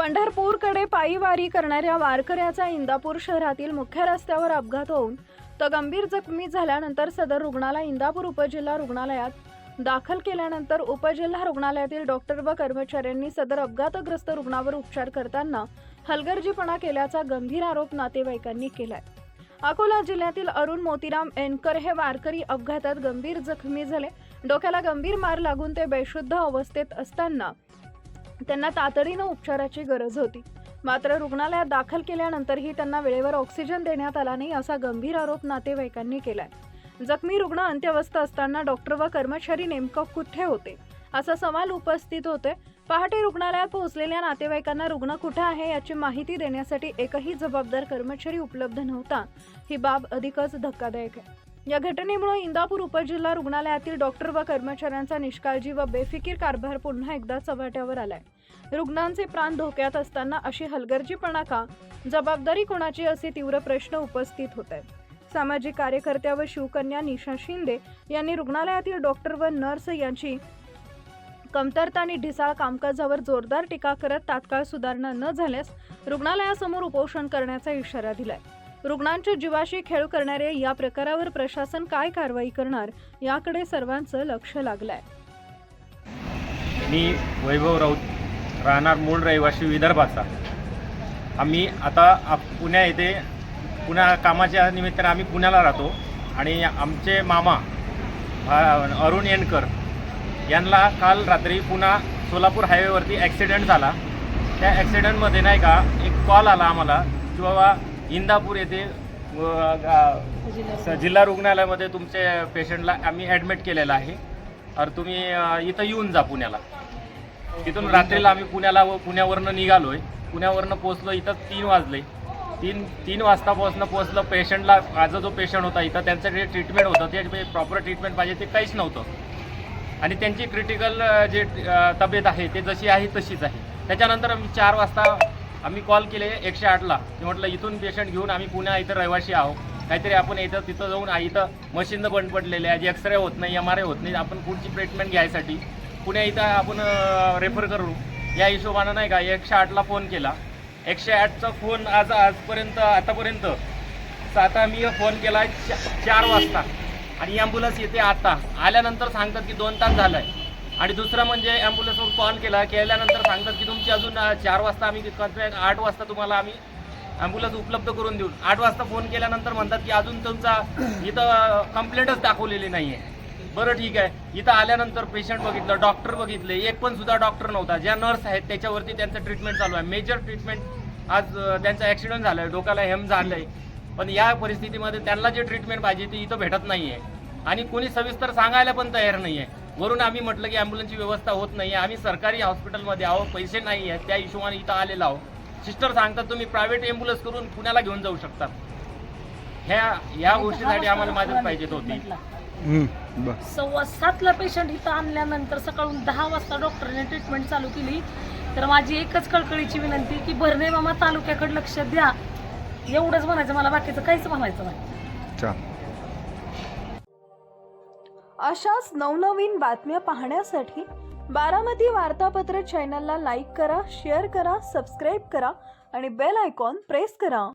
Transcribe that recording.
पंढरपूरकडे पायी वारी करणाऱ्या वारकऱ्याचा इंदापूर शहरातील मुख्य रस्त्यावर अपघात होऊन तो गंभीर जखमी झाल्यानंतर सदर रुग्णाला इंदापूर उपजिल्हा रुग्णालयात दाखल केल्यानंतर उपजिल्हा रुग्णालयातील डॉक्टर व कर्मचाऱ्यांनी सदर अपघातग्रस्त रुग्णावर उपचार करताना हलगर्जीपणा केल्याचा गंभीर आरोप नातेवाईकांनी केलाय। अकोला जिल्ह्यातील अरुण मोतीराम एनकर हे वारकरी अपघातात गंभीर जखमी झाले। डोक्याला गंभीर मार लागून ते बेशुद्ध अवस्थेत असताना त्यांना तातडीने उपचाराची गरज होती, मात्र रुग्णालयात दाखल केल्यानंतरही त्यांना वेळेवर ऑक्सिजन देण्यात आला नाही असा गंभीर आरोप नातेवाईकांनी केलाय। जखमी रुग्ण अंत्यवस्थ असताना डॉक्टर व कर्मचारी नेमकं कुठे होते असा सवाल उपस्थित होते। पहाटे रुग्णालयात पोहोचलेल्या नातेवाईकांना रुग्ण कुठे आहे याची माहिती देण्यासाठी एकही जबाबदार कर्मचारी उपलब्ध नव्हता। ही बाब अधिकच धक्कादायक आहे। या घटनेमुळे इंदापूर उपजिल्हा रुग्णालयातील डॉक्टर व कर्मचाऱ्यांचा निष्काळजी व बेफिकीर कारभार पुन्हा एकदा चव्हाट्यावर आलाय। रुग्णांचे प्राण धोक्यात असताना अशी हलगर्जीपणा का? जबाबदारी कोणाची असे तीव्र प्रश्न उपस्थित होत आहेत। सामाजिक कार्यकर्त्या व शिवकन्या निशा शिंदे यांनी रुग्णालयातील डॉक्टर व नर्स यांची कमतरता आणि ढिसाळ कामकाजावर जोरदार टीका करत तात्काळ सुधारणा न झाल्यास रुग्णालयासमोर उपोषण करण्याचा इशारा दिलाय। रुग्णांच्या जीवाशी खेळ करणाऱ्या या प्रकारावर प्रशासन काय कारवाई करणार याकडे सर्वांचं लक्ष लागलंय। मी वैभव राऊत, राहणार मूळ रहिवासी विदर्भाचा। आम्ही आता पुण्या कामाच्या निमित्ताने आम्ही पुण्याला राहतो आणि आमचे मामा अरुण एनकर यांना काल रात्री पुन्हा सोलापूर हायवेवरती ॲक्सिडेंट झाला। त्या ॲक्सिडेंटमध्ये नाही का एक कॉल आला आम्हाला की बाबा इंदापूर येथे जिल्हा रुग्णालयामध्ये तुमचे पेशंटला आम्ही ॲडमिट केलेलं आहे, तर तुम्ही इथं येऊन जा पुण्याला। तिथून रात्रीला आम्ही पुण्यावरनं निघालोय। पुण्यावरनं पोहोचलो इथं 3 वाजले। 3 वाजता पोहोचलं पेशंटला। माझा जो पेशंट होता इथं त्यांचं जे ट्रीटमेंट होतं ते प्रॉपर ट्रीटमेंट पाहिजे ते काहीच नव्हतं आणि त्यांची क्रिटिकल जे तब्येत आहे ते जशी आहे तशीच आहे। त्याच्यानंतर आम्ही 4 वाजता आम्ही कॉल केले 108ला की म्हटलं इथून पेशंट घेऊन आम्ही पुण्या इथं रहिवासी आहोत, काहीतरी आपण तिथं जाऊन इथं मशीन बंद पडलेले आहे, एक्सरे होत नाही, MRI होत नाही, आपण पुढची ट्रीटमेंट घ्यायसाठी पुण्या इथं आपण रेफर करू या हिशोबानं नाही का 108ला फोन केला। 108चा फोन आतापर्यंत आता मी फोन केला 4 वाजता आणि ॲम्ब्युलन्स येते आता आल्यानंतर सांगतात की 2 तास झालाय। आणि दुसरं म्हणजे ॲम्ब्युलन्सवर कॉल केल्यानंतर सांगतात की तुमची अजून 4 वाजता आम्ही 8 वाजता तुम्हाला आम्ही ॲम्ब्युलन्स उपलब्ध करून देऊ। 8 वाजता फोन केल्यानंतर म्हणतात की अजून तुमचा इथं कंप्लेंटच दाखवलेली नाही आहे। बरं ठीक आहे, इथं आल्यानंतर पेशंट बघितलं, डॉक्टर बघितले, एक पण सुद्धा डॉक्टर नव्हता। ज्या नर्स आहेत त्याच्यावरती त्यांचं ट्रीटमेंट चालू आहे, मेजर ट्रीटमेंट। आज त्यांचा ॲक्सिडेंट झाला आहे, डोक्याला हेम झालं आहे, पण या परिस्थितीमध्ये त्यांना जे ट्रीटमेंट पाहिजे ते इथं भेटत नाही आहे आणि कोणी सविस्तर सांगायला पण तयार नाही आहे। वरून आम्ही म्हटलं की ॲम्ब्युलन्सची व्यवस्था होत नाही आहे, आम्ही सरकारी हॉस्पिटलमध्ये आहोत, पैसे नाही आहेत, त्या हिशोबाने इथं आलेलो आहोत। सिस्टर सांगतात तुम्ही प्रायव्हेट ॲम्ब्युलन्स करून पुण्याला घेऊन जाऊ शकता। ह्या गोष्टीसाठी आम्हाला मदत पाहिजे होती। 6:15ला पेशंट इथं आणल्यानंतर सकाळून 10 वाजता डॉक्टरने ट्रीटमेंट चालू केली। तर माझी एकच कळकळीची विनंती की भरणे मामा तालुक्याकडे लक्ष द्या, एवढंच म्हणायचं मला, बाकीचं काहीच म्हणायचं नाही। अशाच नवनवीन बातम्या पाहण्यासाठी बारामती वार्तापत्र चॅनलला लाईक करा, शेअर करा, सबस्क्राईब करा आणि बेल आयकॉन प्रेस करा।